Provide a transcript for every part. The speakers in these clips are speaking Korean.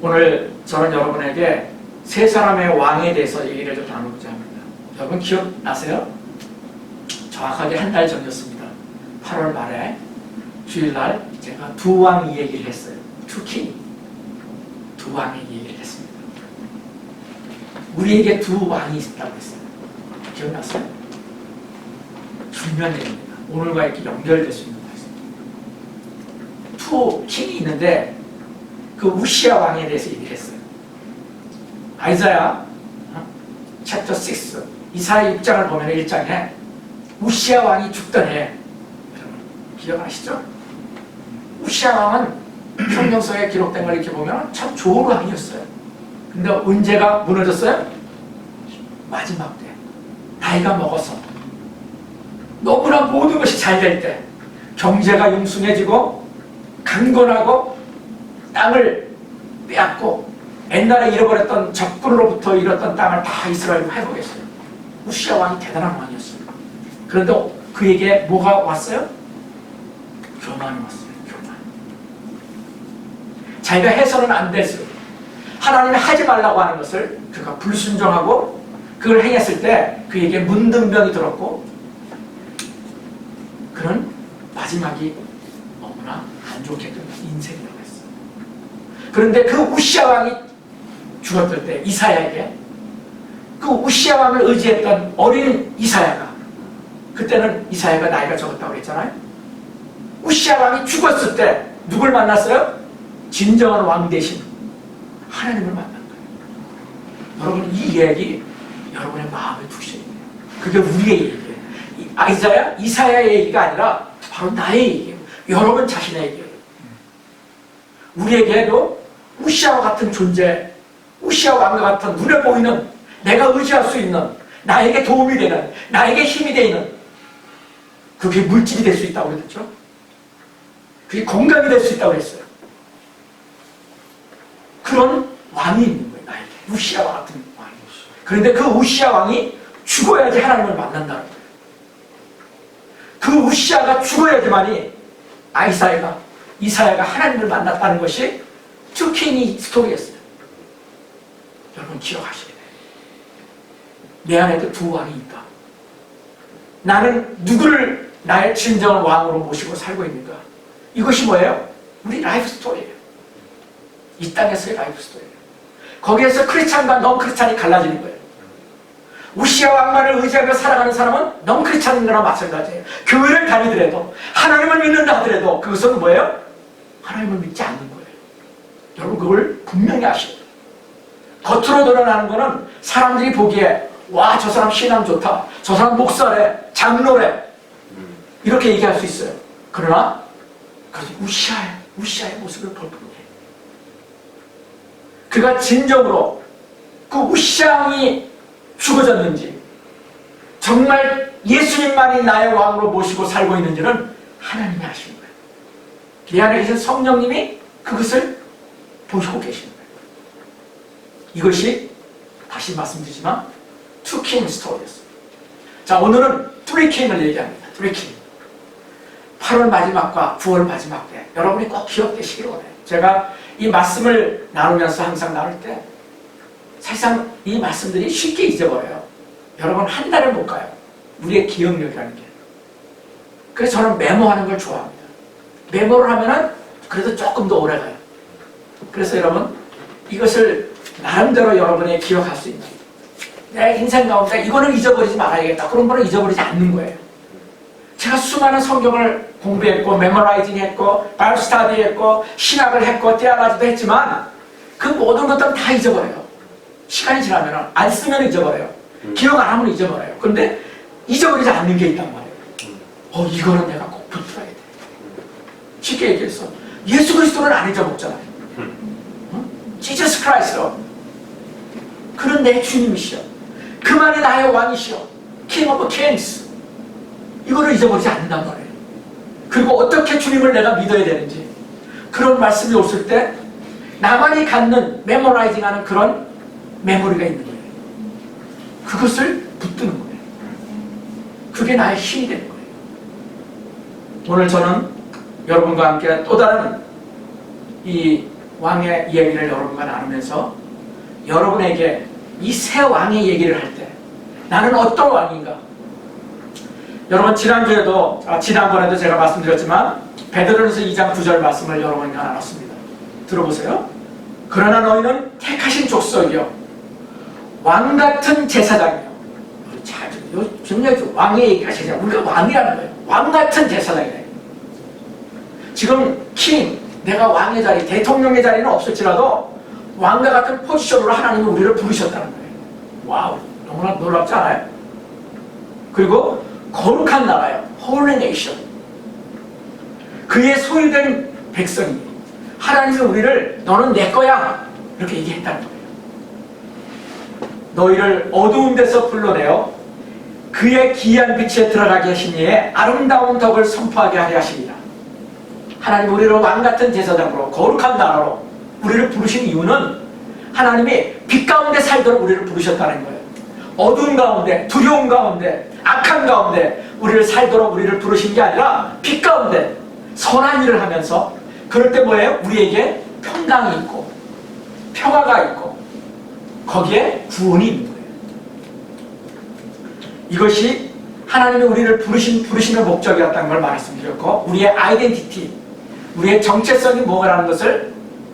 오늘 저는 여러분에게 세 사람의 왕에 대해서 얘기를 좀 나누고자 합니다. 여러분 기억나세요? 정확하게 한 달 전이었습니다. 8월 말에 주일날 제가 두 왕 얘기를 했어요. 투 킹. 두 왕의 얘기를 했습니다. 우리에게 두 왕이 있다고 했어요. 기억났어요? 중요한 얘기입니다. 오늘과 이렇게 연결될 수 있는 거였습니다. 투 킹이 있는데 그 우시아 왕에 대해서 얘기를 했어요. 아이사야 챕터 6 이사야 6장을 보면 1장에 우시아 왕이 죽던 해, 여러분 기억하시죠? 우시아 왕은 성경서에 기록된 걸 이렇게 보면 참 좋은 왕이었어요. 근데 언제가 무너졌어요? 마지막 때, 나이가 먹어서 너무나 모든 것이 잘 될 때, 경제가 융숭해지고 강건하고 땅을 빼앗고 옛날에 잃어버렸던 적군으로부터 잃었던 땅을 다 이스라엘로 회복했어요. 우시아 왕이 대단한 왕이었어요. 그런데 그에게 뭐가 왔어요? 교만이 왔어요. 교만. 자기가 해서는 안 됐어요. 하나님이 하지 말라고 하는 것을 그가 불순종하고 그걸 행했을 때 그에게 문둥병이 들었고 그는 마지막이 너무나 안 좋게 끝난 인생이라고 했어요. 그런데 그 우시아 왕이 죽었을 때 이사야에게 그 우시아 왕을 의지했던 어린 이사야가, 그때는 이사야가 나이가 적었다고 그랬잖아요. 우시아 왕이 죽었을 때 누굴 만났어요? 진정한 왕 대신 하나님을 만난 거예요. 여러분 이 이야기 여러분의 마음에 두셔야 돼요. 그게 우리의 얘기예요. 이사야의 얘기가 아니라 바로 나의 얘기예요. 여러분 자신의 얘기예요. 우리에게도 우시아와 같은 존재, 우시아 왕과 같은 눈에 보이는 내가 의지할 수 있는, 나에게 도움이 되는, 나에게 힘이 되는, 그게 물질이 될 수 있다고 그랬죠. 그게 건강이 될 수 있다고 그랬어요. 그런 왕이 있는 거예요. 나에게 우시아와 같은 왕이. 그런데 그 우시아 왕이 죽어야지 하나님을 만난다는 거예요. 그 우시아가 죽어야지만이 이사야가 하나님을 만났다는 것이 투킹이 스토리였어요. 여러분 기억하셔야 돼요. 내 안에도 두 왕이 있다. 나는 누구를 나의 진정한 왕으로 모시고 살고 있는가? 이것이 뭐예요? 우리 라이프 스토리예요. 이 땅에서의 라이프 스토리예요. 거기에서 크리스찬과 넌 크리스찬이 갈라지는 거예요. 우시아 왕만을 의지하며 살아가는 사람은 넌 크리스찬인 거나 마찬가지예요. 교회를 다니더라도 하나님을 믿는다 하더라도 그것은 뭐예요? 하나님을 믿지 않는 거예요. 여러분 그걸 분명히 아셔야 돼요. 겉으로 드러나는 거는 사람들이 보기에 와, 저 사람 신앙 좋다, 저 사람 목사래, 장로래, 이렇게 얘기할 수 있어요. 그러나 우시아의 모습을 볼 뿐이에요. 그가 진정으로 그 우시아 왕이 죽어졌는지, 정말 예수님만이 나의 왕으로 모시고 살고 있는지는 하나님이 아시는 거예요. 내 안에 계신 성령님이 그것을 보시고 계시는 거예요. 이것이 다시 말씀드리지만 투킹 스토리였어요. 자, 오늘은 트리킹을 얘기합니다. 트리킹. 8월 마지막과 9월 마지막 때 여러분이 꼭 기억되시기를 원해요. 제가 이 말씀을 나누면서 항상 나눌 때 사실상 이 말씀들이 쉽게 잊어버려요. 여러분 한 달을 못 가요. 우리의 기억력이라는 게. 그래서 저는 메모하는 걸 좋아합니다. 메모를 하면은 그래도 조금 더 오래 가요. 그래서 여러분 이것을 나름대로 여러분이 기억할 수 있는, 내 인생 가운데 이거는 잊어버리지 말아야겠다, 그런 거는 잊어버리지 않는 거예요. 제가 수많은 성경을 공부했고 메모라이징 했고 바이블 스터디 했고 신학을 했고 테올로지도 했지만 그 모든 것들은 다 잊어버려요. 시간이 지나면 안 쓰면 잊어버려요. 기억 안 하면 잊어버려요. 그런데 잊어버리지 않는 게 있단 말이에요. 이거는 내가 꼭 붙들어야 돼. 쉽게 얘기해서 예수 그리스도를 안 잊어먹잖아요. 지저스 크라이스트, 그는 내 주님이시여, 그만이 나의 왕이시여, 킹 오브 킹스, 이거를 잊어버리지 않는단 말이에요. 그리고 어떻게 주님을 내가 믿어야 되는지, 그런 말씀이 없을 때 나만이 갖는 메모라이징하는 그런 메모리가 있는 거예요. 그것을 붙드는 거예요. 그게 나의 힘이 되는 거예요. 오늘 저는 여러분과 함께 또 다른 이 왕의 이야기를 여러분과 나누면서 여러분에게 이 새 왕의 얘기를 할 때 나는 어떤 왕인가? 여러분 지난번에도 제가 말씀드렸지만 베드로전서 2장 9절 말씀을 여러분과 나눴습니다. 들어보세요. 그러나 너희는 택하신 족속이요 왕같은 제사장이요. 자, 지금 왕의 얘기가 진짜 우리가 왕이라는 거예요. 왕같은 제사장이래. 지금 내가 왕의 자리, 대통령의 자리는 없을지라도 왕과 같은 포지션으로 하나님이 우리를 부르셨다는 거예요. 와우, 너무나 놀랍지 않아요? 그리고 거룩한 나라예요. Holy Nation. 그의 소유된 백성이 하나님이 우리를 너는 내 거야 이렇게 얘기했다는 거예요. 너희를 어두운 데서 불러내어 그의 기이한 빛에 들어가게 하신 이의 아름다운 덕을 선포하게 하려 하십니다. 하나님 우리를 왕같은 제사장으로 거룩한 나라로 우리를 부르신 이유는 하나님이 빛 가운데 살도록 우리를 부르셨다는 거예요. 어두운 가운데, 두려움 가운데, 악한 가운데 우리를 살도록 우리를 부르신 게 아니라 빛 가운데 선한 일을 하면서 그럴 때 뭐예요? 우리에게 평강이 있고 평화가 있고 거기에 구원이 있는 거예요. 이것이 하나님이 우리를 부르시는 목적이었다는 걸 말씀드렸고 우리의 아이덴티티, 우리의 정체성이 뭐라는 것을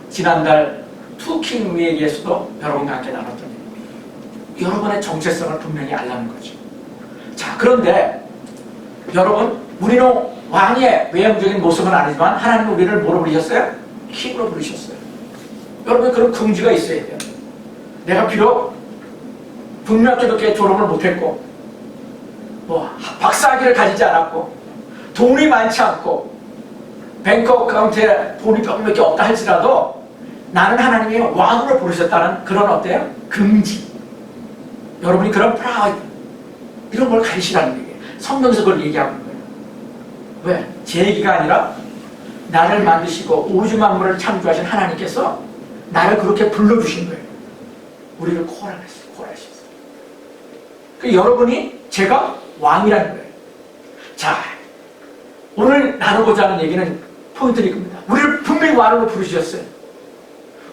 지난달 투킹 위에서도 여러분과 함께 나눴더니 여러분의 정체성을 분명히 알라는 거죠. 자, 그런데 여러분 우리는 왕의 외형적인 모습은 아니지만 하나님은 우리를 뭐로 부르셨어요? 킹으로 부르셨어요. 여러분 그런 긍지가 있어야 돼요. 내가 비록 북미학교도 졸업을 못했고 박사학위를 가지지 않았고 돈이 많지 않고 뱅크 어카운트에 돈이 몇 개 없다 할지라도 나는 하나님이 왕으로 부르셨다는 그런 어때요? 긍지. 여러분이 그런 프라이드 이런 걸 가지시라는 얘기예요. 성경에서 그걸 얘기하고 있는 거예요. 왜? 제 얘기가 아니라 나를 만드시고 우주 만물을 창조하신 하나님께서 나를 그렇게 불러주신 거예요. 우리를 코랄하셨어요. 여러분이 제가 왕이라는 거예요. 자, 오늘 나누고자 하는 얘기는 포인트를 겁니다. 우리를 분명히 왕으로 부르셨어요.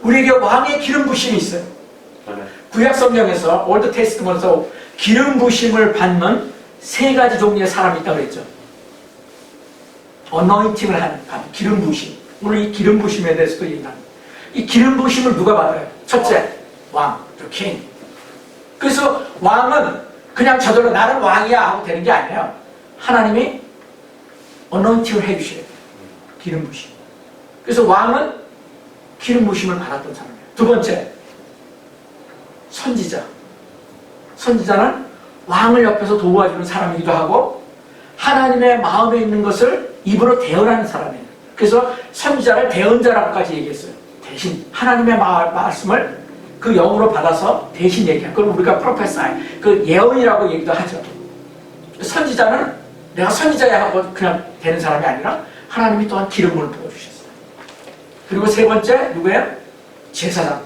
우리에게 왕의 기름 부심이 있어요. 구약 성경에서 올드 테스트먼트에서 기름 부심을 받는 세 가지 종류의 사람이 있다고 그랬죠. 어너인팅을 하는 기름 부심. 오늘 이 기름 부심에 대해서도 얘기합니다. 이 기름 부심을 누가 받아요? 첫째, 왕, the king. 그래서 왕은 그냥 저절로 나는 왕이야 하고 되는 게 아니에요. 하나님이 어너인팅을 해주셔야 돼요. 기름 부심. 그래서 왕은 기름 부심을 받았던 사람이에요. 두 번째, 선지자. 선지자는 왕을 옆에서 도와주는 사람이기도 하고 하나님의 마음에 있는 것을 입으로 대언하는 사람이에요. 그래서 선지자를 대언자라고까지 얘기했어요. 대신 하나님의 말씀을 그 영으로 받아서 대신 얘기해요. 그걸 우리가 프로페사이, 그 예언이라고 얘기도 하죠. 선지자는 내가 선지자야 하고 그냥 되는 사람이 아니라 하나님이 또한 기름을 부어주셨어요. 그리고 세 번째 누구예요? 제사장.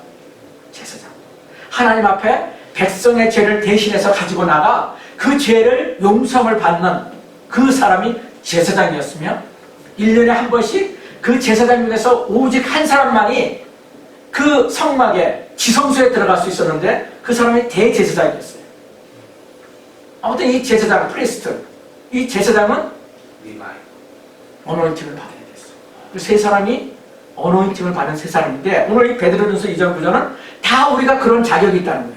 하나님 앞에 백성의 죄를 대신해서 가지고 나가 그 죄를 용서함을 받는 그 사람이 제사장이었으며 1년에 한 번씩 그 제사장 중에서 오직 한 사람만이 그 성막에 지성소에 들어갈 수 있었는데 그 사람이 대제사장이었어요. 아무튼 이 제사장, 프리스트, 이 제사장은 어노인팅을 받아야 됐어요. 그 세 사람이 어노인팅을 받은 세 사람인데 오늘 이 베드로전서 2장 9절은 다 우리가 그런 자격이 있다는 거예요.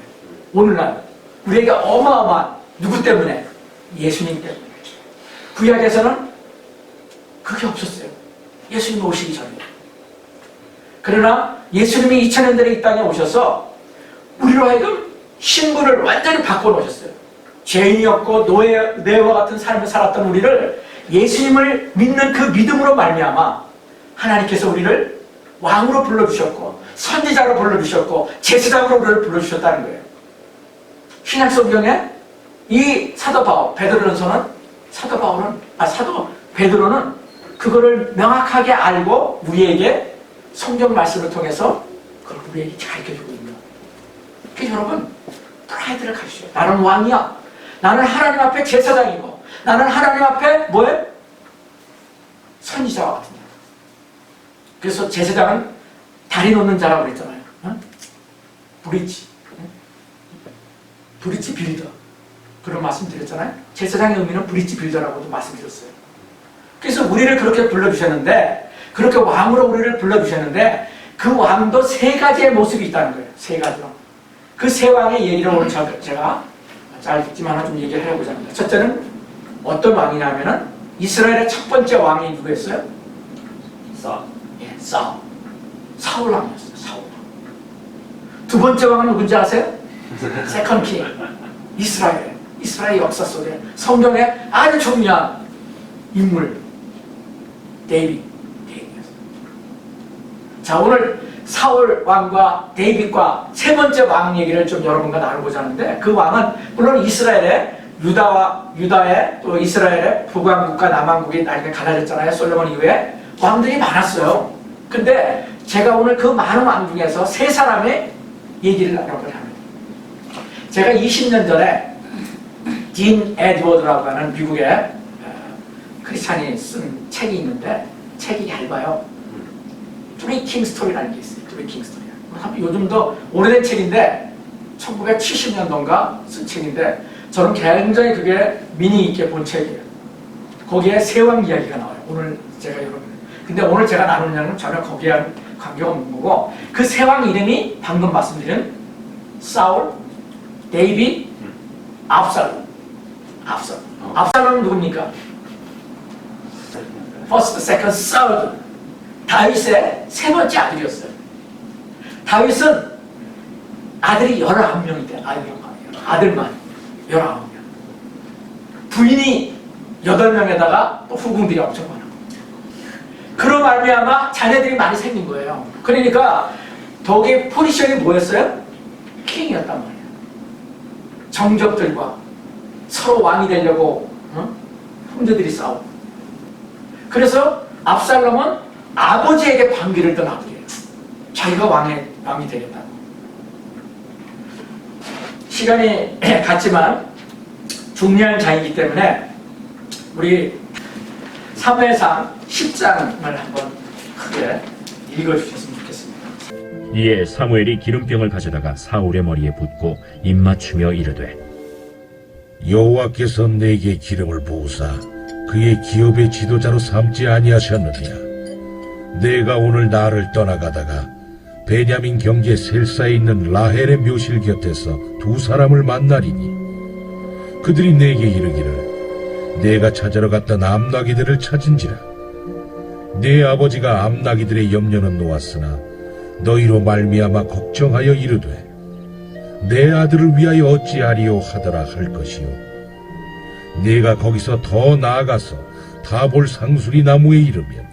오늘날 우리에게 어마어마한 누구 때문에? 예수님 때문에. 구약에서는 그게 없었어요. 예수님 오시기 전에. 그러나 예수님이 2000년 전에 이 땅에 오셔서 우리로 하여금 신분을 완전히 바꿔놓으셨어요. 죄인이었고 노예와 같은 삶을 살았던 우리를 예수님을 믿는 그 믿음으로 말미암아 하나님께서 우리를 왕으로 불러주셨고 선지자로 불러주셨고 제사장으로 우리를 불러주셨다는 거예요. 신약 성경에 이 사도 바울, 베드로는 그거를 명확하게 알고 우리에게 성경 말씀을 통해서 그걸 우리에게 가르쳐주고 있는 거예요. 그래서 여러분, 프라이드를 가지셔요. 나는 왕이야. 나는 하나님 앞에 제사장이고 나는 하나님 앞에 뭐예요? 선지자와 같은 거예요. 그래서 제사장은 다리 놓는 자라고 그랬잖아요. 브릿지. 브릿지 빌더. 그런 말씀 드렸잖아요. 제사장의 의미는 브릿지 빌더라고도 말씀드렸어요. 그래서 우리를 그렇게 불러주셨는데, 그렇게 왕으로 우리를 불러주셨는데, 그 왕도 세 가지의 모습이 있다는 거예요. 세 가지로. 그 세 왕의 얘기를 오늘 제가 짧지만 하나 좀 얘기를 해보자 합니다. 첫째는 어떤 왕이냐면은 이스라엘의 첫 번째 왕이 누구였어요? 사울 왕이었어요. 사울. 두 번째 왕은 누군지 아세요? 세컨 킹. 이스라엘 역사 속에 성경에 아주 중요한 인물 데이빗이었어요. 자, 오늘 사울 왕과 데이빗과 세 번째 왕 얘기를 좀 여러분과 나눠보자 하는데, 그 왕은 물론 유다의 또 이스라엘의 북왕국과 남왕국이 나중에 갈라졌잖아요. 솔로몬 이후에 왕들이 많았어요. 근데 제가 오늘 그 많은 왕 중에서 세 사람의 얘기를 나눠보려 합니다. 제가 20년 전에 딘 에드워드라고 하는 미국의 크리스찬이 쓴 책이 있는데, 책이 얇아요. Three King Story라는 게 있어요. Three King Story. 요즘도 오래된 책인데 1970년도인가 쓴 책인데, 저는 굉장히 그게 미니 있게 본 책이에요. 거기에 세왕 이야기가 나와요. 오늘 제가 여러분. 근데 오늘 제가 나누는 이야기는 전혀 거기에 관계가 없는 거고, 그 세왕 이름이 방금 말씀드린 사울, 데이빗, 압살롬. 압살롬은 누굽니까? First, second, third. 다윗의 세 번째 아들이었어요. 다윗은 아들이 19명이 돼요. 아들만 19명. 부인이 8명에다가 또 후궁들이 엄청 많아. 그런 말미암아 자녀들이 많이 생긴 거예요. 그러니까 거기에 포지션이 뭐였어요? 킹이었단 말이에요. 정적들과 서로 왕이 되려고 형제들이 싸우고. 그래서 압살롬은 아버지에게 반기를 던 아들이에요. 자기가 왕이 되겠다고. 시간이 갔지만 중요한 장이기 때문에 우리 사무엘상 10장을 한번 크게 읽어주셨으면 좋겠습니다. 이에 사무엘이 기름병을 가져다가 사울의 머리에 붓고 입맞추며 이르되, 여호와께서 내게 기름을 부으사 그의 기업의 지도자로 삼지 아니하셨느냐. 내가 오늘 나를 떠나가다가 베냐민 경계 셀사에 있는 라헬의 묘실 곁에서 두 사람을 만나리니, 그들이 내게 이르기를 내가 찾으러 갔던 암나기들을 찾은지라. 내 아버지가 암나기들의 염려는 놓았으나 너희로 말미암아 걱정하여 이르되 내 아들을 위하여 어찌하리요 하더라 할 것이요. 내가 거기서 더 나아가서 다볼 상수리 나무에 이르면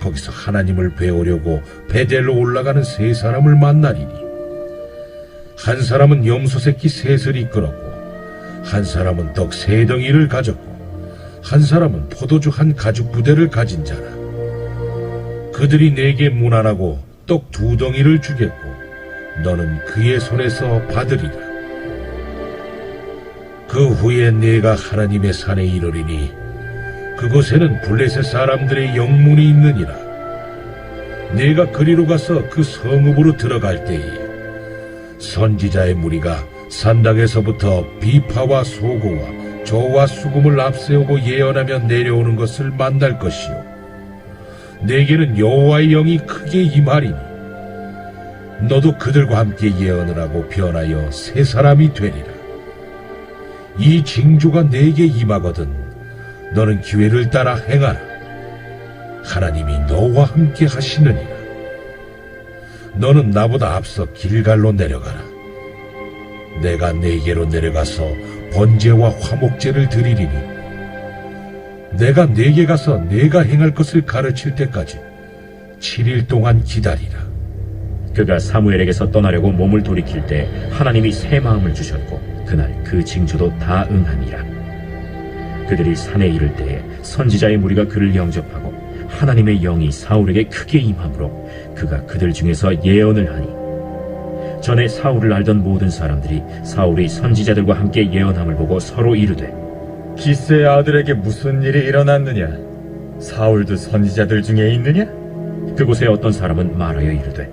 거기서 하나님을 배우려고 베델로 올라가는 세 사람을 만나리니, 한 사람은 염소 새끼 셋을 이끌었고, 한 사람은 떡 세 덩이를 가졌고, 한 사람은 포도주 한 가죽 부대를 가진 자라. 그들이 내게 문안하고 떡 두 덩이를 주겠고 너는 그의 손에서 받으리라. 그 후에 내가 하나님의 산에 이르리니 그곳에는 블레셋 사람들의 영문이 있느니라. 내가 그리로 가서 그 성읍으로 들어갈 때에 선지자의 무리가 산당에서부터 비파와 소고와 저와 수금을 앞세우고 예언하며 내려오는 것을 만날 것이요. 내게는 여호와의 영이 크게 임하리니 너도 그들과 함께 예언을 하고 변하여 새 사람이 되리라. 이 징조가 내게 임하거든 너는 기회를 따라 행하라. 하나님이 너와 함께 하시느니라. 너는 나보다 앞서 길갈로 내려가라. 내가 네게로 내려가서 번제와 화목제를 드리리니 내가 네게 가서 내가 행할 것을 가르칠 때까지 7일 동안 기다리라. 그가 사무엘에게서 떠나려고 몸을 돌이킬 때 하나님이 새 마음을 주셨고 그날 그 징조도 다 응하니라. 그들이 산에 이를 때에 선지자의 무리가 그를 영접하고 하나님의 영이 사울에게 크게 임함으로 그가 그들 중에서 예언을 하니, 전에 사울을 알던 모든 사람들이 사울이 선지자들과 함께 예언함을 보고 서로 이르되, 기스의 아들에게 무슨 일이 일어났느냐? 사울도 선지자들 중에 있느냐? 그곳에 어떤 사람은 말하여 이르되,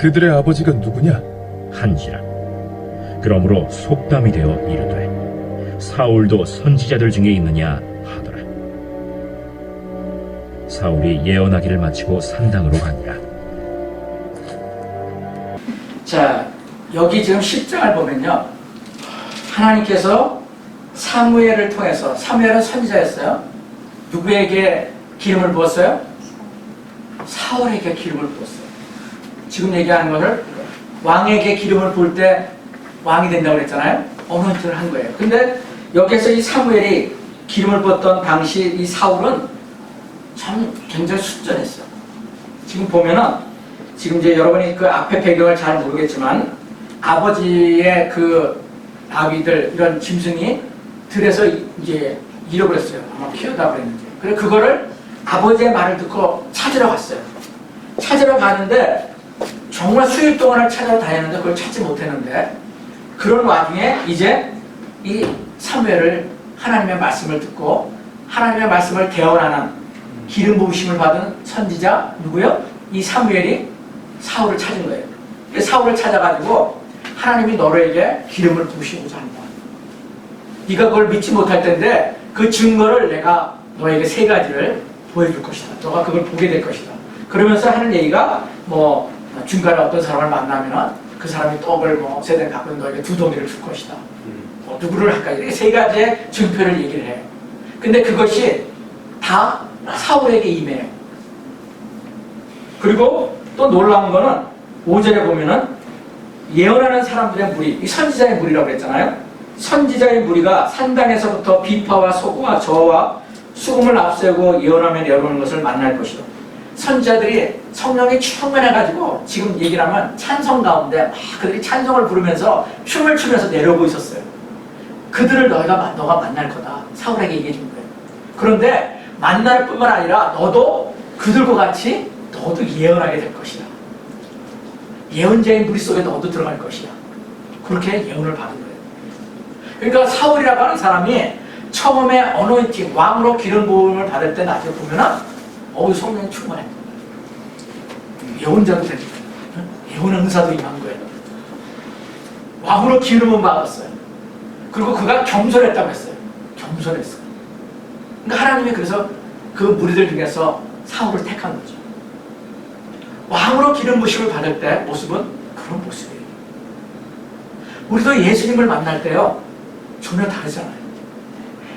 그들의 아버지가 누구냐? 한지라. 그러므로 속담이 되어 이르되 사울도 선지자들 중에 있느냐 하더라. 사울이 예언하기를 마치고 산당으로 가니라. 자, 여기 지금 10장을 보면요, 하나님께서 사무엘을 통해서, 사무엘은 선지자였어요. 누구에게 기름을 부었어요? 사울에게 기름을 부었어요. 지금 얘기하는 것을 왕에게 기름을 부을 때 왕이 된다고 그랬잖아요. 어노인팅을 한 거예요. 근데 여기에서 이 사무엘이 기름을 부었던 당시 이 사울은 참 굉장히 순전했어요. 지금 보면은, 지금 이제 여러분이 그 앞에 배경을 잘 모르겠지만, 아버지의 그 아비들, 이런 짐승이 들에서 이제 잃어버렸어요. 아마 키우다 그랬는지. 그래서 그거를 아버지의 말을 듣고 찾으러 갔어요. 찾으러 가는데 정말 수일 동안을 찾아러 다녔는데 그걸 찾지 못했는데, 그런 와중에 이제 이 사무엘을 하나님의 말씀을 듣고 하나님의 말씀을 대언하는 기름 부으심을 받은 선지자 누구요? 이 사무엘이 사울을 찾은 거예요. 사울을 찾아가지고 하나님이 너에게 기름을 부으시고자 한다. 네가 그걸 믿지 못할 텐데 그 증거를 내가 너에게 세 가지를 보여줄 것이다. 너가 그걸 보게 될 것이다. 그러면서 하는 얘기가 뭐 중간에 어떤 사람을 만나면은 그 사람이 떡을 뭐 세대를 갖고 너에게 2동이를 줄 것이다. 뭐 누구를 할까? 이렇게 세 가지의 증표를 얘기를 해요. 근데 그것이 다 사울에게 임해요. 그리고 또 놀라운 거는 5절에 보면은 예언하는 사람들의 무리, 이 선지자의 무리라고 그랬잖아요. 선지자의 무리가 산당에서부터 비파와 소고와 저와 수금을 앞세우고 예언하며 내려오는 것을 만날 것이다. 선지자들이 성령이 충만해가지고 지금 얘기를 하면 찬송 가운데 막 그들이 찬송을 부르면서 춤을 추면서 내려오고 있었어요. 그들을 너가 만날 거다. 사울에게 얘기해 준 거예요. 그런데 만날 뿐만 아니라 너도 그들과 같이 너도 예언하게 될 것이다. 예언자의 무리 속에 너도 들어갈 것이다. 그렇게 예언을 받은 거예요. 그러니까 사울이라고 하는 사람이 처음에 어노인팅, 왕으로 기름 부음을 받을 때 나중에 보면은 성령이 충만해. 예언자도 되니까. 예언 은사도 임한 거예요. 왕으로 기름을 받았어요. 그리고 그가 겸손했다고 했어요. 겸손했어요. 그러니까 하나님이 그래서 그 무리들 중에서 사울을 택한 거죠. 왕으로 기름 부심을 받을 때 모습은 그런 모습이에요. 우리도 예수님을 만날 때요, 전혀 다르잖아요.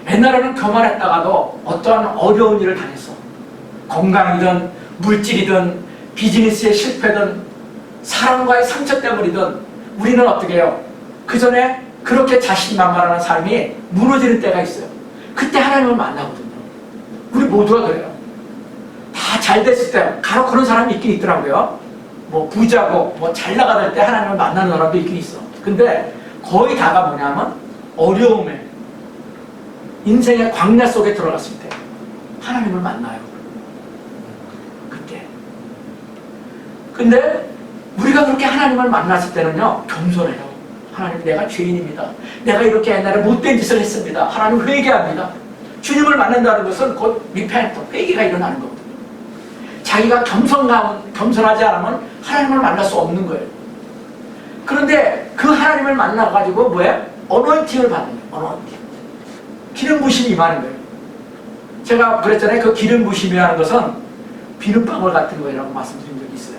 옛날에는 교만했다가도 어떠한 어려운 일을 당했어. 건강이든 물질이든 비즈니스의 실패든 사람과의 상처 때문이든 우리는 어떻게 해요? 그 전에 그렇게 자신만만한 삶이 무너지는 때가 있어요. 그때 하나님을 만나거든요. 우리 모두가 그래요. 다 잘 됐을 때 간혹 그런 사람이 있긴 있더라고요. 뭐 부자고 뭐 잘 나가될 때 하나님을 만나는 사람도 있긴 있어. 근데 거의 다가 뭐냐면 어려움에 인생의 광야 속에 들어갔을 때 하나님을 만나요. 그때. 근데 우리가 그렇게 하나님을 만났을 때는요, 겸손해요. 하나님, 내가 죄인입니다. 내가 이렇게 옛날에 못된 짓을 했습니다. 하나님, 회개합니다. 주님을 만난다는 것은 곧 리펜트, 회개가 일어나는 거거든요. 자기가 겸손하지 않으면 하나님을 만날 수 없는 거예요. 그런데 그 하나님을 만나가지고 뭐예요? 어노인팅을 받는 거예요. 어노인팅. 기름 부심이 임하는 거예요. 제가 그랬잖아요. 그 기름 부심이라는 것은 비눗방울 같은 거라고 말씀드린 적이 있어요.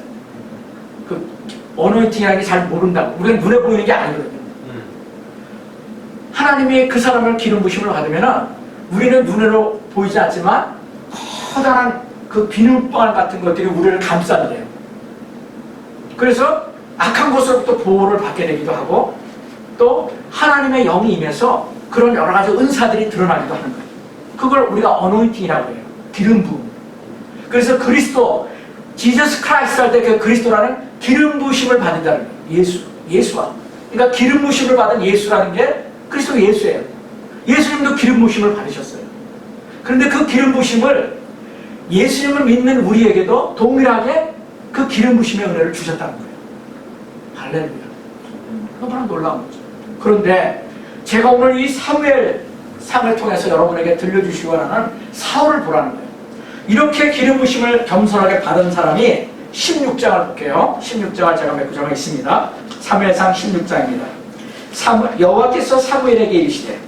그 어노인팅이라는 게 잘 모른다고. 우리가 눈에 보이는 게 아니거든요. 하나님이 그 사람을 기름 부심을 받으면 우리는 눈으로 보이지 않지만 커다란 그 비눗방울 같은 것들이 우리를 감싸게 돼요. 그래서 악한 곳으로부터 보호를 받게 되기도 하고 또 하나님의 영이 임해서 그런 여러 가지 은사들이 드러나기도 하는 거예요. 그걸 우리가 어노인팅이라고 해요. 기름 부음. 그래서 그리스도, 지저스 크라이스트 할 때 그 그리스도라는 기름 부으심을 받는다는 거예요. 예수와. 그러니까 기름 부으심을 받은 예수라는 게 그리스도 예수예요. 예수님도 기름 부으심을 받으셨어요. 그런데 그 기름 부으심을 예수님을 믿는 우리에게도 동일하게 그 기름 부으심의 은혜를 주셨다는 거예요. 할렐루야. 너무나 놀라운 거죠. 그런데 제가 오늘 이 사무엘 상을 통해서 여러분에게 들려주시기 원하는 사울을 보라는 거예요. 이렇게 기름 부으심을 겸손하게 받은 사람이 16장을 볼게요. 16장을 제가 몇 구절만 있습니다. 사무엘상 16장입니다. 여호와께서 사무엘에게 이르시되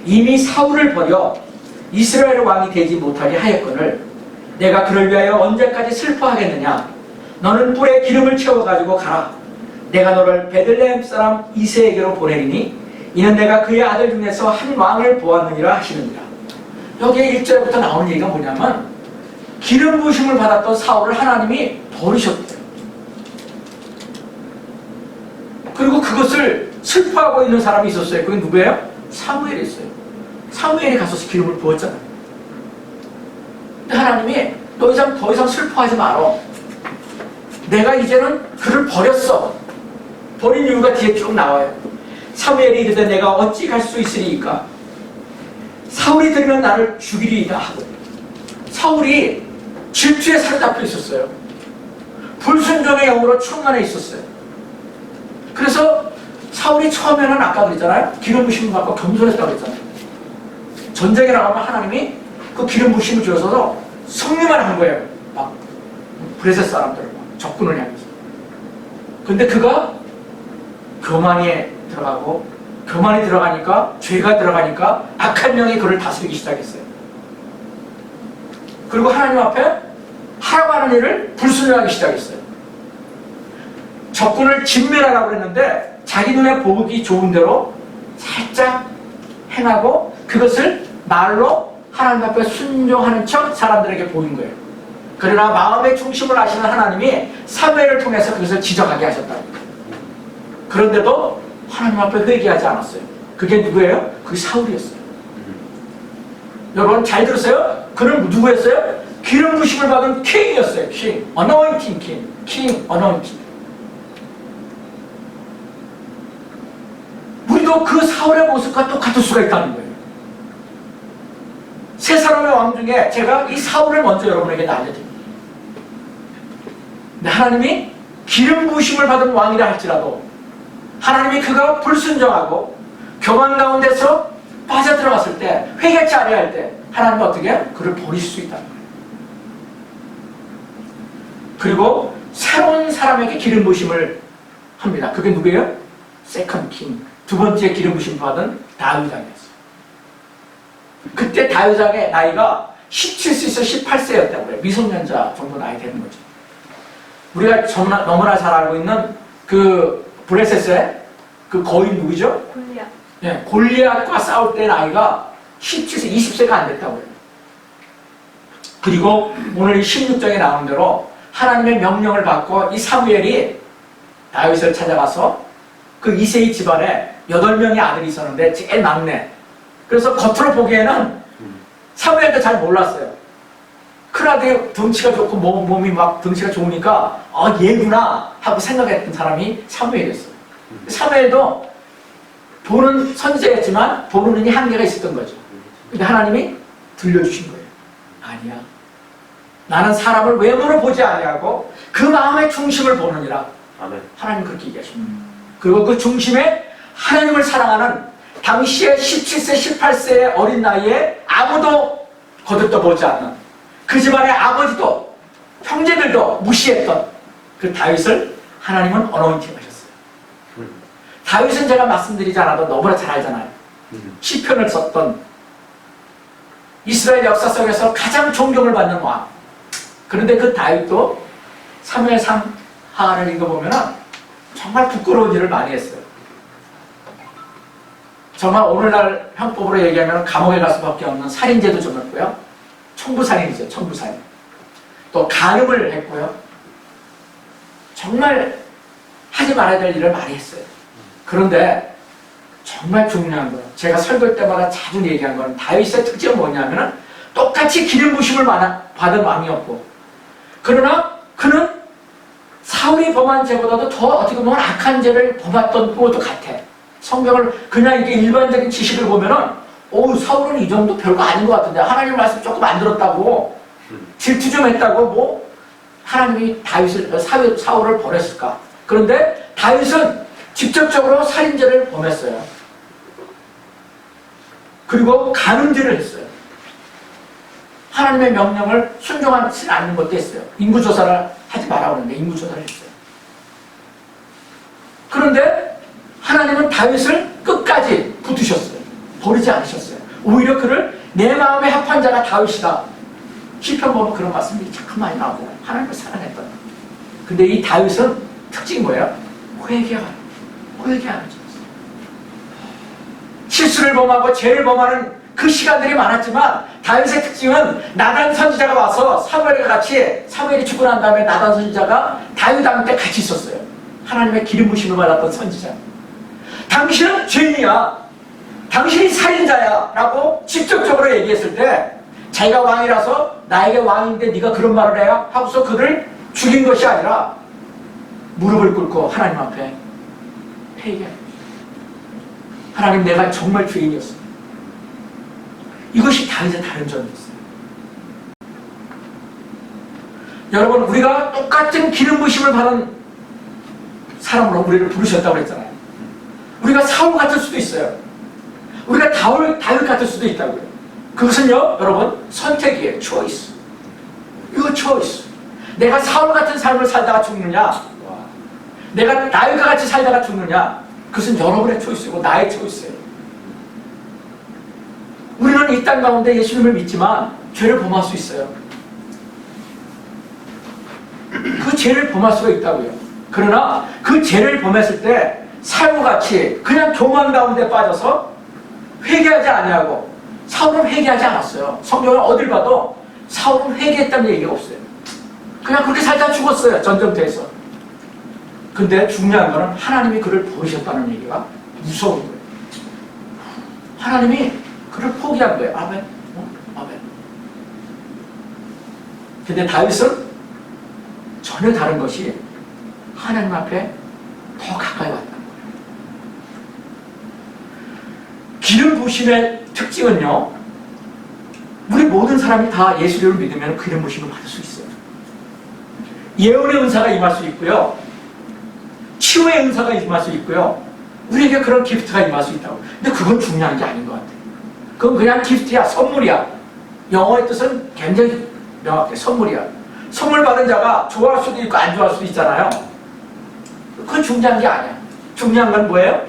이미 사울을 버려 이스라엘 왕이 되지 못하게 하였거늘 내가 그를 위하여 언제까지 슬퍼하겠느냐. 너는 뿔에 기름을 채워가지고 가라. 내가 너를 베들레헴 사람 이새에게로 보내리니 이는 내가 그의 아들 중에서 한 왕을 보았느니라 하시느니라. 여기에 1절부터 나오는 얘기가 뭐냐면 기름 부으심을 받았던 사울을 하나님이 버리셨대요. 그리고 그것을 슬퍼하고 있는 사람이 있었어요. 그게 누구예요? 사무엘이 있어요. 사무엘이 가서 기름을 부었잖아요. 근데 하나님이 더 이상 슬퍼하지 마라. 내가 이제는 그를 버렸어. 버린 이유가 뒤에 쭉 나와요. 사무엘이 이르되 내가 어찌 갈 수 있으리이까. 사울이 들으면 나를 죽이리이다 하고. 사울이 질투에 사로잡혀 있었어요. 불순종의 영으로 충만해 있었어요. 그래서 사울이 처음에는 아까 그랬잖아요. 기름 부심을 받고 겸손했다고 그랬잖아요. 전쟁에 나가면 하나님이 그 기름 부심을 주어서 승리만 한 거예요. 막 브레셋 사람들을 막 적군을 향해서. 근데 그가 교만에 들어가고 교만이 들어가니까 죄가 들어가니까 악한 영이 그를 다스리기 시작했어요. 그리고 하나님 앞에 하라고 하는 일을 불순종하기 시작했어요. 적군을 진멸하라고 했는데 자기 눈에 보기 좋은 대로 살짝 행하고 그것을 말로 하나님 앞에 순종하는 척 사람들에게 보인 거예요. 그러나 마음의 중심을 아시는 하나님이 사무엘을 통해서 그것을 지적하게 하셨다. 그런데도 하나님 앞에 회개하지 않았어요. 그게 누구예요? 그게 사울이었어요. 여러분 잘 들으세요? 그는 누구였어요? 기름 부심을 받은 킹이었어요. king, anointing king, king, anointing. 우리도 그 사울의 모습과 똑같을 수가 있다는 거예요. 세 사람의 왕 중에 제가 이 사울을 먼저 여러분에게 알려드립니다. 근데 하나님이 기름 부심을 받은 왕이라 할지라도 하나님이 그가 불순종하고 교만 가운데서 빠져들어갔을 때 회개치 않아야 할 때 하나님은 어떻게 해요? 그를 버릴 수 있다는 거예요. 그리고 새로운 사람에게 기름 부심을 합니다. 그게 누구예요? 세컨드 킹. 두 번째 기름 부심 받은 다윗 왕이었어요. 그때 다윗 왕의 나이가 17세에서 18세였다고 그래요. 미성년자 정도 나이 되는 거죠. 우리가 너무나 잘 알고 있는 그 브레셋의 그 거인 누구죠? 골리앗. 네, 골리앗과 싸울 때 나이가 17세, 20세가 안 됐다고 해요. 그리고 오늘 이 16장에 나온 대로 하나님의 명령을 받고 이 사무엘이 다윗을 찾아가서 그 이새의 집안에 8명의 아들이 있었는데 제일 막내. 그래서 겉으로 보기에는 사무엘도 잘 몰랐어요. 큰아들 덩치가 좋고 몸이 막 덩치가 좋으니까 얘구나 하고 생각했던 사람이 사무엘이었어요. 사무엘도 보는 선지자였지만 보는 눈이 한계가 있었던 거죠. 근데 하나님이 들려주신 거예요. 아니야. 나는 사람을 외모로 보지 아니하고 그 마음의 중심을 보느니라. 아멘. 하나님 그렇게 얘기하십니다. 그리고 그 중심에 하나님을 사랑하는 당시에 17세, 18세의 어린 나이에 아무도 거들떠보지 않는 그 집안의 아버지도 형제들도 무시했던 그 다윗을 하나님은 어노인팅 하셨어요. 다윗은 제가 말씀드리지 않아도 너무나 잘 알잖아요. 시편을 썼던 이스라엘 역사 속에서 가장 존경을 받는 왕. 그런데 그 다윗도 사무엘상 하를 읽어보면 정말 부끄러운 일을 많이 했어요. 정말 오늘날 형법으로 얘기하면 감옥에 갈 수밖에 없는 살인죄도 좀 했고요. 청부살인이죠. 청부살인. 또 간음을 했고요. 정말 하지 말아야 될 일을 많이 했어요. 그런데 정말 중요한 거예요. 제가 설교 때마다 자주 얘기한 거는 다윗의 특징은 뭐냐면 똑같이 기름 부심을 받은 왕이었고 그러나 그는 사울이 범한 죄보다도 더 어떻게 보면 악한 죄를 범했던 것도 같아. 성경을 그냥 이렇게 일반적인 지식을 보면은 사울은 이 정도 별거 아닌 것 같은데 하나님 말씀 조금 안 들었다고 질투 좀 했다고 뭐 하나님이 사울을 버렸을까? 그런데 다윗은 직접적으로 살인죄를 범했어요. 그리고 간음죄를 했어요. 하나님의 명령을 순종하지 않는 것도 있어요. 인구조사를 하지 말라고 하는데 인구조사를 했어요. 그런데 하나님은 다윗을 끝까지 붙으셨어요. 버리지 않으셨어요. 오히려 그를 내 마음에 합한 자가 다윗이다. 시편 보면 그런 말씀들이 참 많이 나오잖아요. 하나님을 사랑했던. 근데 이 다윗은 특징이 뭐예요? 회개하는 자였어요. 실수를 범하고 죄를 범하는 그 시간들이 많았지만 다윗의 특징은 나단 선지자가 와서 사무엘이 죽고 난 다음에 나단 선지자가 다윗 왕 때 같이 있었어요. 하나님의 기름 부심을 받았던 선지자. 당신은 죄인이야. 당신이 살인자야 라고 직접적으로 얘기했을 때 자기가 왕이라서 나에게 왕인데 네가 그런 말을 해야 하고서 그를 죽인 것이 아니라 무릎을 꿇고 하나님 앞에 회개합니다. 하나님, 내가 정말 죄인이었어. 이것이 다윗의 다른 점이었어요. 여러분, 우리가 똑같은 기름 부심을 받은 사람으로 우리를 부르셨다고 그랬잖아요. 우리가 사울 같을 수도 있어요. 우리가 다윗 같을 수도 있다고요. 그것은요, 여러분, 선택이에요. 초이스. 이거 초이스. 내가 사울 같은 삶을 살다가 죽느냐, 내가 다윗과 같이 살다가 죽느냐, 그것은 여러분의 초이스고 나의 초이스예요. 우리는 이 땅 가운데 예수님을 믿지만 죄를 범할 수 있어요. 그 죄를 범할 수가 있다고요. 그러나 그 죄를 범했을 때 사울같이 그냥 교만 가운데 빠져서 회개하지 아니하고, 사울은 회개하지 않았어요. 성경을 어딜 봐도 사울은 회개했다는 얘기가 없어요. 그냥 그렇게 살다 죽었어요. 전쟁터에서. 근데 중요한 거는 하나님이 그를 버리셨다는 얘기가 무서운 거예요. 하나님이 그를 포기한 거예요. 아멘. 아멘. 근데 다윗은 전혀 다른 것이 하나님 앞에 더 가까이 왔다는 거예요. 기름 부심의 특징은요, 우리 모든 사람이 다 예수를 믿으면 기름 부심을 받을 수 있어요. 예언의 은사가 임할 수 있고요, 치유의 은사가 임할 수 있고요, 우리에게 그런 기프트가 임할 수 있다고. 근데 그건 중요한 게 아닌 것 같아요. 그건 그냥 기프트야, 선물이야. 영어의 뜻은 굉장히 명확해. 선물이야. 선물 받은 자가 좋아할 수도 있고 안 좋아할 수도 있잖아요. 그건 중요한 게 아니야. 중요한 건 뭐예요?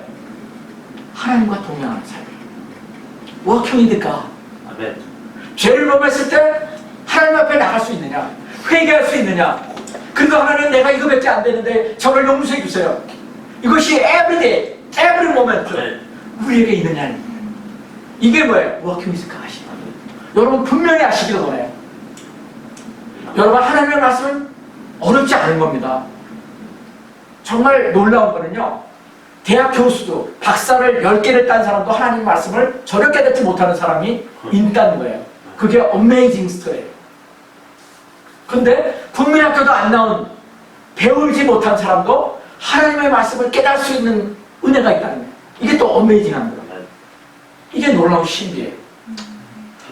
하나님과 동행하는 삶이에요. 워킹이니까. 아멘. 죄를 범했을 때 하나님 앞에 나갈 수 있느냐, 회개할 수 있느냐. 그리고 하나님, 내가 이거밖에 안 되는데 저를 용서해 주세요. 이것이 everyday, every moment 우리에게 있느냐는 거예요. 이게 뭐예요? 워킹 위즈 갓. 여러분 분명히 아시기를 원해요. 여러분, 하나님의 말씀은 어렵지 않은 겁니다. 정말 놀라운 거는요, 대학 교수도 박사를 10개를 딴 사람도 하나님 말씀을 저녁 깨닫지 못하는 사람이 있다는 거예요. 그게 어메이징 스토리예요. 근데 국민학교도 안 나온, 배우지 못한 사람도 하나님의 말씀을 깨달을 수 있는 은혜가 있다는 거예요. 이게 또 어메이징한 거예요. 이게 놀라운 신비예요.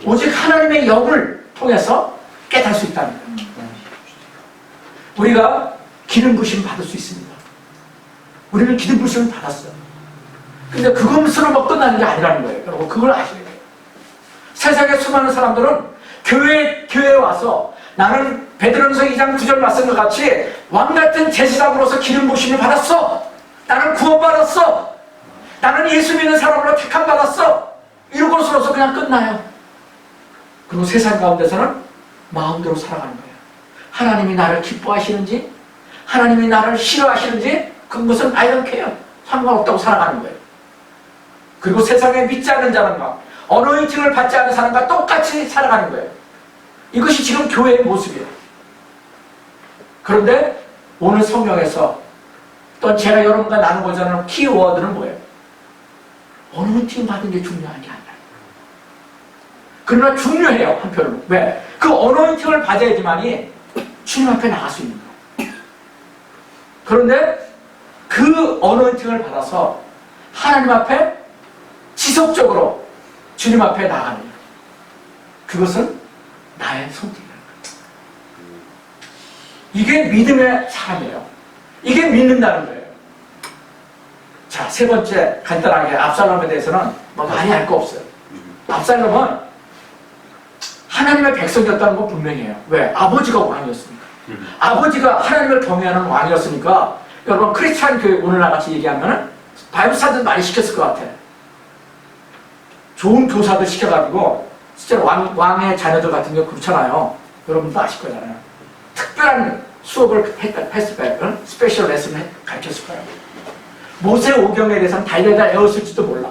오직 하나님의 영을 통해서 깨달을 수 있다는 거예요. 우리가 기름 부심 받을 수 있습니다. 우리는 기름 부심을 받았어요. 근데 그것으로만 끝나는 게 아니라는 거예요. 여러분, 그걸 아셔야 돼요. 세상의 수많은 사람들은 교회에 와서 나는 베드로전서 2장 9절 말씀과 같이 왕같은 제사장으로서 기름 부심을 받았어. 나는 구원받았어. 나는 예수 믿는 사람으로 택함받았어. 이것으로서 그냥 끝나요. 그리고 세상 가운데서는 마음대로 살아가는 거예요. 하나님이 나를 기뻐하시는지, 하나님이 나를 싫어하시는지, 그것은 I don't care. 상관없다고 살아가는 거예요. 그리고 세상에 믿지 않는 사람과 어노인팅을 받지 않는 사람과 똑같이 살아가는 거예요. 이것이 지금 교회의 모습이에요. 그런데 오늘 성경에서 또 제가 여러분과 나누고자 하는 키워드는 뭐예요? 어노인팅 받은 게 중요한 게 아니라. 그러나 중요해요, 한편으로. 왜? 그 어노인팅을 받아야지만이 주님 앞에 나갈 수 있는 거예요. 그런데 그 어노인팅을 받아서 하나님 앞에 지속적으로 주님 앞에 나가는 거예요. 그것은 나의 선택이에요. 이게 믿음의 사람이에요. 이게 믿는다는 거예요. 자, 세 번째, 간단하게 압살롬에 대해서는 뭐 많이 알 거 없어요. 압살롬은 하나님의 백성이었다는 건 분명해요. 왜? 아버지가 왕이었으니까. 아버지가 하나님을 경외하는 왕이었으니까 여러분 크리스찬 교회 오늘날 같이 얘기하면은 바이블 스터디 많이 시켰을 것 같아. 좋은 교사들 시켜가지고 실제로 왕의 자녀들 같은 경우 그렇잖아요. 여러분도 아실 거잖아요. 특별한 수업을 했을 거예요. 스페셜 레슨을 가르쳤을 거예요. 모세 오경에 대해서는 달려다 외웠을지도 몰라.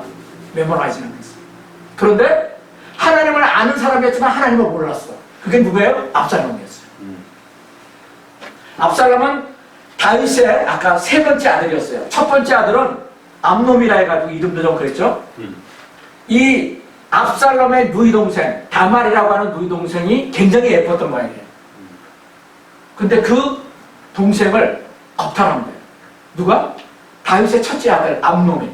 메모라이즈는 했어. 그런데 하나님을 아는 사람이었지만 하나님을 몰랐어. 그게 누구예요? 압살롬이었어요. 압살롬은 다윗의 아까 세 번째 아들이었어요. 첫 번째 아들은 암놈이라 해가지고 이름도 좀 그랬죠. 이 압살롬의 누이 동생 다말이라고 하는 누이 동생이 굉장히 예뻤던 모양이에요. 근데 그 동생을 겁탈한 거예요. 누가? 다윗의 첫째 아들 암놈이.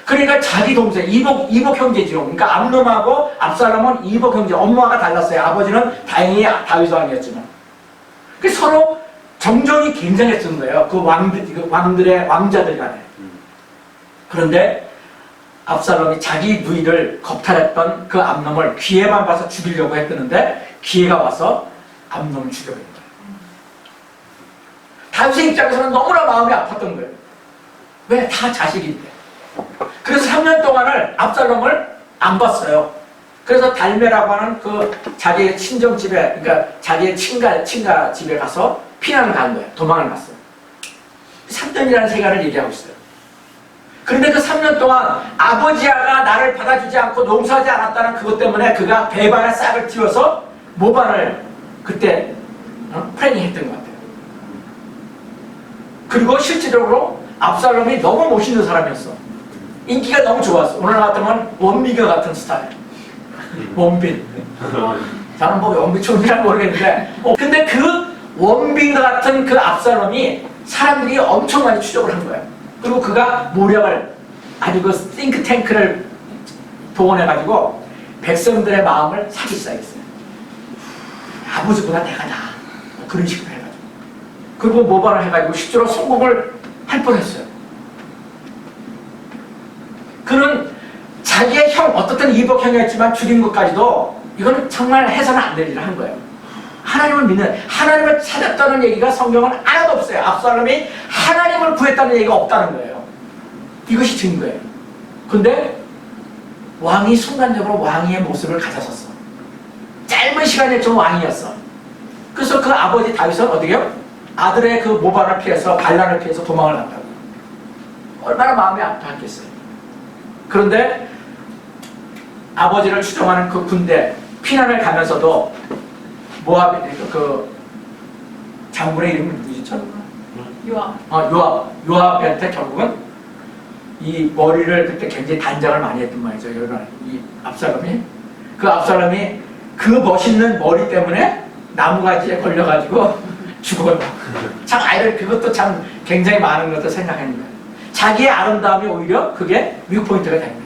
그러니까 자기 동생 이복 형제죠. 그러니까 암놈하고 압살롬은 이복 형제. 엄마가 달랐어요. 아버지는 다행히 다윗 왕이었지만. 그 서로 정정이 굉장했던 거예요. 그 왕들의 왕자들 간에. 그런데 압살롬이 자기 누이를 겁탈했던 그 암놈을 기회만 봐서 죽이려고 했었는데 기회가 와서 암놈을 죽여버린 거예요. 다윗의 입장에서는 너무나 마음이 아팠던 거예요. 왜? 다 자식인데. 그래서 3년 동안을 압살롬을 안 봤어요. 그래서 달메라고 하는 그 자기의 친정집에, 그러니까 자기의 친가 집에 가서 피난을 간 거예요. 도망을 갔어요. 3년이라는 세간을 얘기하고 있어요. 그런데 그 3년 동안 아버지가 나를 받아주지 않고 용서하지 않았다는 그것 때문에 그가 배반의 싹을 틔워서 모반을 그때 플래닝했던 것 같아요. 그리고 실질적으로 압살롬이 너무 멋있는 사람이었어. 인기가 너무 좋았어. 오늘 같으면 원빈과 같은 스타일. 원빈. 저는 뭐 원빈총이란 모르겠는데. 근데 그 원빈과 같은 그 압살롬이 사람들이 엄청 많이 추적을 한 거예요. 그리고 그가 모략을 아주 그 띵크탱크를 동원해가지고 백성들의 마음을 사기 시작했어요. 아버지보다 내가 나아. 그런 식으로 해가지고. 그리고 모발을 해가지고 실제로 성공을 할 뻔했어요. 그는 자기의 형, 어떻든 이복 형이었지만 죽인 것까지도 이거는 정말 해서는 안 될 일을 한 거예요. 하나님을 믿는, 하나님을 찾았다는 얘기가 성경은 하나도 없어요. 압살롬이 하나님을 구했다는 얘기가 없다는 거예요. 이것이 증거예요. 근데 왕이 순간적으로 왕의 모습을 가졌었어. 짧은 시간에 좀 왕이었어. 그래서 그 아버지 다윗은 어떻게요? 아들의 그 모반을 피해서 반란을 피해서 도망을 갔다고. 얼마나 마음이 아팠겠어요. 그런데 아버지를 추종하는 그 군대 피난을 가면서도 모압 그 장군의 이름이 누구죠? 요압한테 결국은 이 머리를 그때 굉장히 단장을 많이 했던 말이죠. 이 압살롬이 그 멋있는 머리 때문에 나무가지에 걸려가지고 죽어요. 참 아이들 그것도 참 굉장히 많은 것도 생각하는 거예요. 자기의 아름다움이 오히려 그게 뮤포인트가 되는 거예요.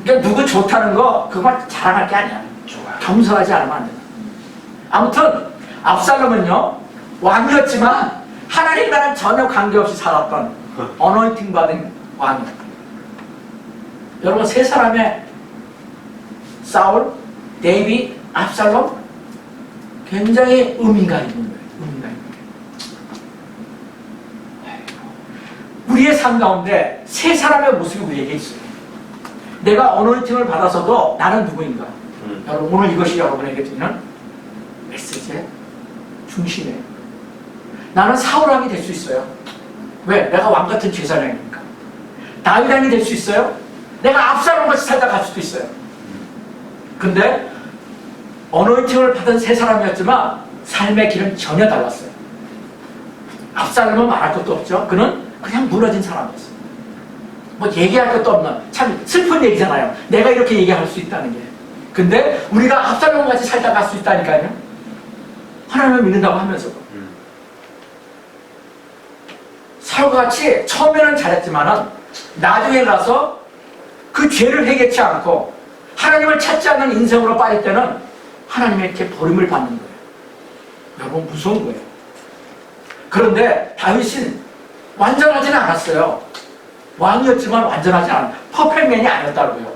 그러니까 누구 좋다는 거 그걸 자랑할 게 아니야. 겸손하지 않으면 안 된다. 아무튼 압살롬은요 왕이었지만 하나님과는 전혀 관계없이 살았던 어노인팅 받은 왕이었다. 여러분 세 사람의 사울, 데이빗, 압살롬 굉장히 의미가 있는 거예요. 의미가 있는 거예요. 우리의 삶 가운데 세 사람의 모습이 우리에게 있어요. 내가 어노인팅을 받아서도 나는 누구인가? 여러분 오늘 이것이 여러분에게 드리는 메시지의 중심이에요. 나는 사울왕이 될 수 있어요. 왜? 내가 왕같은 제사장이니까. 다윗왕이 될 수 있어요. 내가 압살롬같이 살다 갈 수도 있어요. 근데 어노인팅을 받은 세 사람이었지만 삶의 길은 전혀 달랐어요. 압살롬은 말할 것도 없죠. 그는 그냥 무너진 사람이었어요. 뭐 얘기할 것도 없는 참 슬픈 얘기잖아요. 내가 이렇게 얘기할 수 있다는 게. 근데 우리가 압살롬같이 살다 갈 수 있다니까요. 하나님을 믿는다고 하면서도. 사울같이 처음에는 잘했지만은 나중에 가서 그 죄를 회개치 않고 하나님을 찾지 않는 인생으로 빠질 때는 하나님에게 버림을 받는 거예요. 여러분 무서운 거예요. 그런데 다윗은 완전하지는 않았어요. 왕이었지만 완전하지 않아요. 퍼펙트맨이 아니었다고요.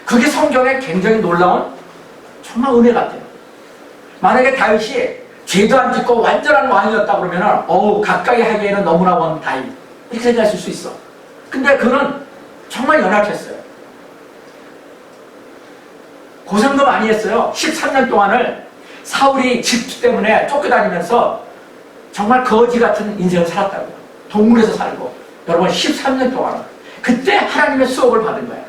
그게 성경에 굉장히 놀라운 정말 은혜 같아요. 만약에 다윗이 죄도 안 짓고 완전한 왕이었다 그러면은 가까이 하기에는 너무나 먼 다윗 이렇게 생각하실 수 있어. 근데 그는 정말 연약했어요. 고생도 많이 했어요. 13년 동안을 사울이 질투 때문에 쫓겨다니면서 정말 거지 같은 인생을 살았다고요. 동굴에서 살고. 여러분 13년 동안 그때 하나님의 수업을 받은 거예요.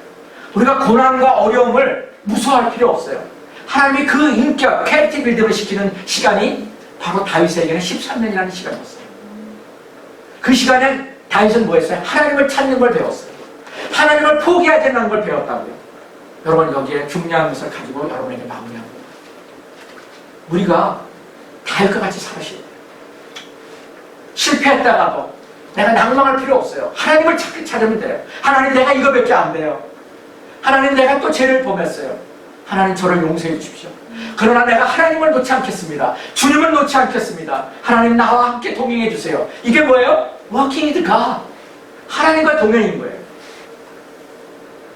우리가 고난과 어려움을 무서워할 필요 없어요. 하나님이 그 인격, 캐릭터 빌딩을 시키는 시간이 바로 다윗에게는 13년이라는 시간이었어요. 그 시간에 다윗은 뭐 했어요? 하나님을 찾는 걸 배웠어요. 하나님을 포기하지 않는 걸 배웠다고요. 여러분 여기에 중요한 것을 가지고 여러분에게 마무리합니다. 우리가 다윗과 같이 살으셔야 돼요. 실패했다가도 내가 낭망할 필요 없어요. 하나님을 찾으면 돼요. 하나님 내가 이거밖에 안 돼요. 하나님 내가 또 죄를 범했어요. 하나님 저를 용서해 주십시오. 그러나 내가 하나님을 놓지 않겠습니다. 주님을 놓지 않겠습니다. 하나님 나와 함께 동행해 주세요. 이게 뭐예요? Walking with God. 하나님과 동행인 거예요.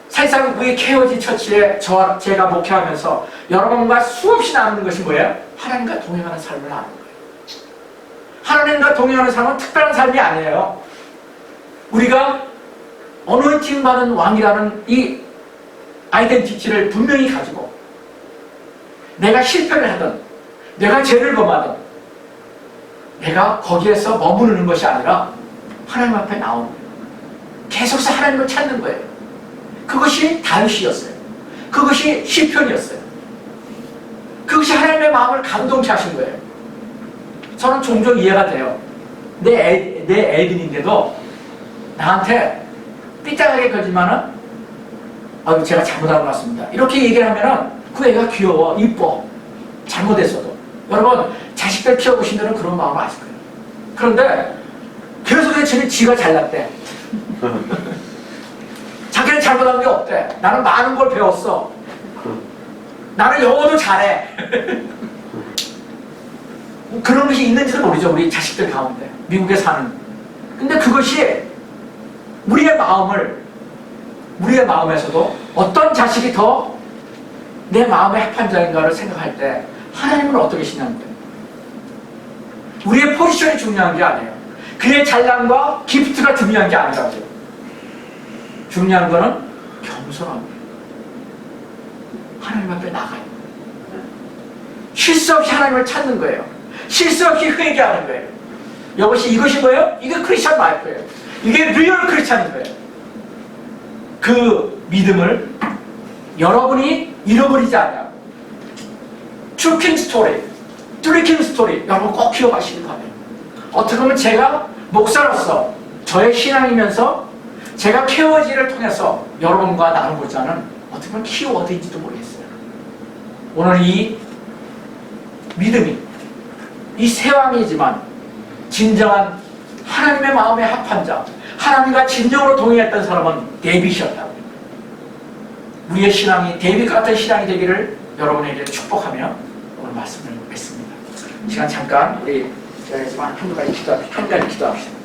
사실상 우리 케어지 처치에 제가 목회하면서 여러분과 수없이 나누는 것이 뭐예요? 하나님과 동행하는 삶을 나누는 거예요. 하나님과 동행하는 삶은 특별한 삶이 아니에요. 우리가 어노인팅 받은 왕이라는 이 아이덴티티를 분명히 가지고 내가 실패를 하든 내가 죄를 범하든 내가 거기에서 머무르는 것이 아니라 하나님 앞에 나오는 거예요. 계속해서 하나님을 찾는 거예요. 그것이 다윗이었어요. 그것이 시편이었어요. 그것이 하나님의 마음을 감동케 하신 거예요. 저는 종종 이해가 돼요. 내 애들인데도 나한테 삐딱하게 걸지만은 제가 잘못한 것 같습니다. 이렇게 얘기를 하면은 그 애가 귀여워, 이뻐. 잘못했어도. 여러분 자식들 키워보신 분들은 그런 마음 아실 거예요. 그런데 계속해서 지가 잘났대. 자기는 잘못한 게 없대. 나는 많은 걸 배웠어. 나는 영어도 잘해. 그런 것이 있는지도 모르죠. 우리 자식들 가운데. 미국에 사는. 근데 그것이 우리의 마음에서도 어떤 자식이 더 내 마음의 합판자인가를 생각할 때 하나님은 어떻게 신냐는 거예요. 우리의 포지션이 중요한 게 아니에요. 그의 잘남과 기프트가 중요한 게 아니라고요. 중요한 거는 겸손한 거예요. 하나님 앞에 나가요. 쉴 수 없이 하나님을 찾는 거예요. 쉴 수 없이 회개하는 거예요. 이것이 뭐예요? 이게 크리스찬 라이프예요. 이게 리얼 크리스찬인 거예요. 그 믿음을 여러분이 잃어버리지 않아요. 트루킹 스토리, 트루킹 스토리 여러분 꼭 기억하시는 거예요. 어떻게 보면 제가 목사로서 저의 신앙이면서 제가 케어지를 통해서 여러분과 나누고자 하는 어떻게 보면 키워드인지도 모르겠어요. 오늘 이 믿음이 이 세왕이지만 진정한 하나님의 마음에 합한 자, 하나님과 진정으로 동행했던 사람은 데이빗이었다고. 우리의 신앙이 데이빗 같은 신앙이 되기를 여러분에게 축복하며 오늘 말씀을 맺습니다. 시간 잠깐 우리 자리에서만 한 가지 기도합시다.